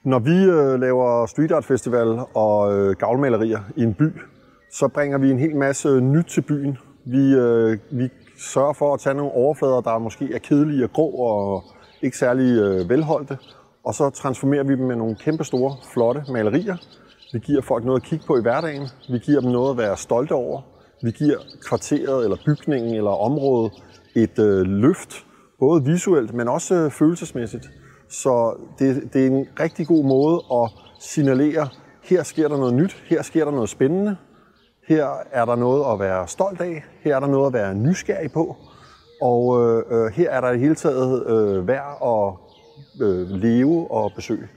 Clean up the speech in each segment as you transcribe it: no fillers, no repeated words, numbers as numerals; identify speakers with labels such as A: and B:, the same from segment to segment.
A: Når vi laver street art festival og gavlmalerier i en by, så bringer vi en hel masse nyt til byen. Vi sørger for at tage nogle overflader, der måske er kedelige og grå og ikke særlig velholdte, og så transformerer vi dem med nogle kæmpe store, flotte malerier. Vi giver folk noget at kigge på i hverdagen. Vi giver dem noget at være stolte over. Vi giver kvarteret eller bygningen eller området et løft, både visuelt, men også følelsesmæssigt. Så det er en rigtig god måde at signalere, her sker der noget nyt, her sker der noget spændende, her er der noget at være stolt af, her er der noget at være nysgerrig på, og her er der i det hele taget værd at leve og besøge.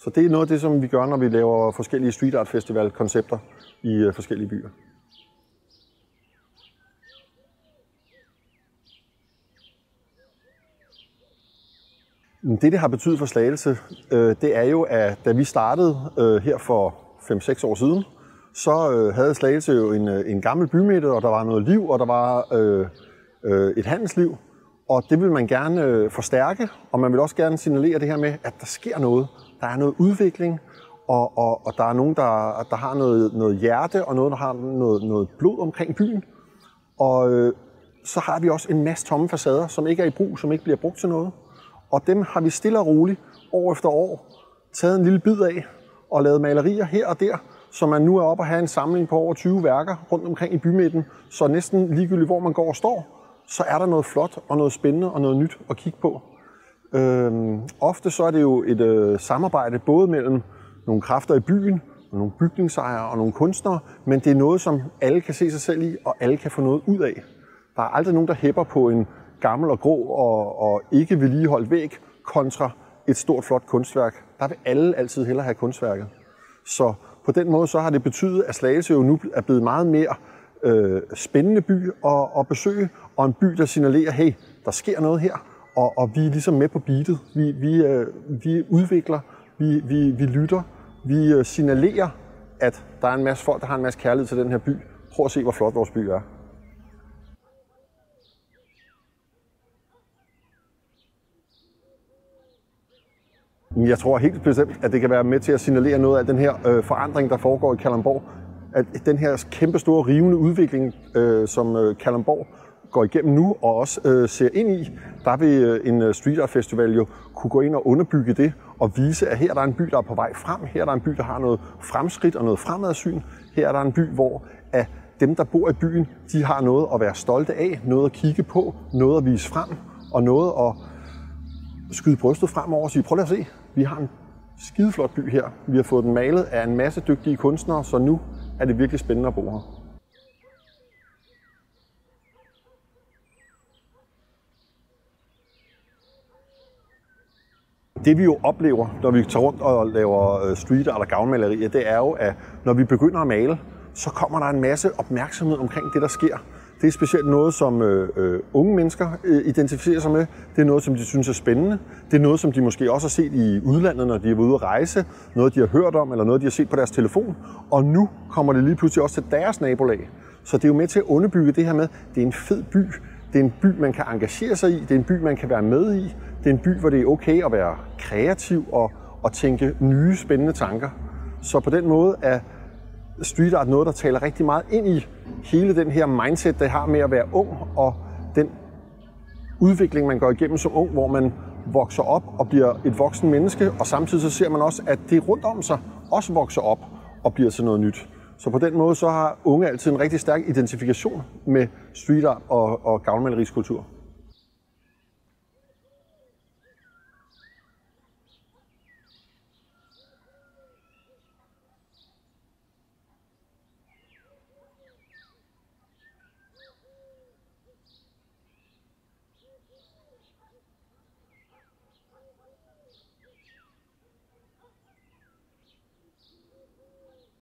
A: Så det er noget af det, som vi gør, når vi laver forskellige street art festival koncepter i forskellige byer. Det har betydet for Slagelse, det er jo, at da vi startede her for 5-6 år siden, så havde Slagelse jo en gammel bymidte, og der var noget liv, og der var et handelsliv. Og det vil man gerne forstærke, og man vil også gerne signalere det her med, at der sker noget. Der er noget udvikling, og der er nogen, der har noget hjerte, og noget, der har noget blod omkring byen. Og så har vi også en masse tomme facader, som ikke er i brug, som ikke bliver brugt til noget. Og dem har vi stille og roligt, år efter år, taget en lille bid af og lavet malerier her og der, så man nu er oppe og have en samling på over 20 værker rundt omkring i bymidten. Så næsten ligegyldigt, hvor man går og står, så er der noget flot og noget spændende og noget nyt at kigge på. Ofte så er det jo et samarbejde både mellem nogle kræfter i byen, og nogle bygningsejere og nogle kunstnere, men det er noget, som alle kan se sig selv i, og alle kan få noget ud af. Der er aldrig nogen, der hæpper på en gammel og grå og ikke vedligeholdt væg kontra et stort, flot kunstværk. Der vil alle altid hellere have kunstværket. Så på den måde så har det betydet, at Slagelse jo nu er blevet meget mere spændende by at besøge, og en by, der signalerer, hey, der sker noget her, og vi er ligesom med på beatet. Vi udvikler, vi lytter, vi signalerer, at der er en masse folk, der har en masse kærlighed til den her by. Prøv at se, hvor flot vores by er. Jeg tror helt bestemt, at det kan være med til at signalere noget af den her forandring, der foregår i Kalundborg. At den her kæmpe store rivende udvikling, som Kalundborg går igennem nu og også ser ind i, der vil en street art festival jo kunne gå ind og underbygge det og vise, at her er der en by, der er på vej frem. Her er der en by, der har noget fremskridt og noget fremadsyn. Her er der en by, hvor at dem, der bor i byen, de har noget at være stolte af, noget at kigge på, noget at vise frem og noget at skyde brystet fremover og sige, prøv lige at se, vi har en skideflot by her. Vi har fået den malet af en masse dygtige kunstnere, så nu er det virkelig spændende at bo her. Det vi jo oplever, når vi tager rundt og laver street art og gavlmalerier, det er jo, at når vi begynder at male, så kommer der en masse opmærksomhed omkring det, der sker. Det er specielt noget, som unge mennesker identificerer sig med. Det er noget, som de synes er spændende. Det er noget, som de måske også har set i udlandet, når de er ude at rejse. Noget, de har hørt om, eller noget, de har set på deres telefon. Og nu kommer det lige pludselig også til deres nabolag. Så det er jo med til at underbygge det her med, det er en fed by. Det er en by, man kan engagere sig i. Det er en by, man kan være med i. Det er en by, hvor det er okay at være kreativ og tænke nye, spændende tanker. Så på den måde er street art noget, der taler rigtig meget ind i hele den her mindset, det har med at være ung, og den udvikling, man går igennem som ung, hvor man vokser op og bliver et voksen menneske, og samtidig så ser man også, at det rundt om sig også vokser op og bliver til noget nyt. Så på den måde så har unge altid en rigtig stærk identifikation med street art og gavlmalerisk kultur.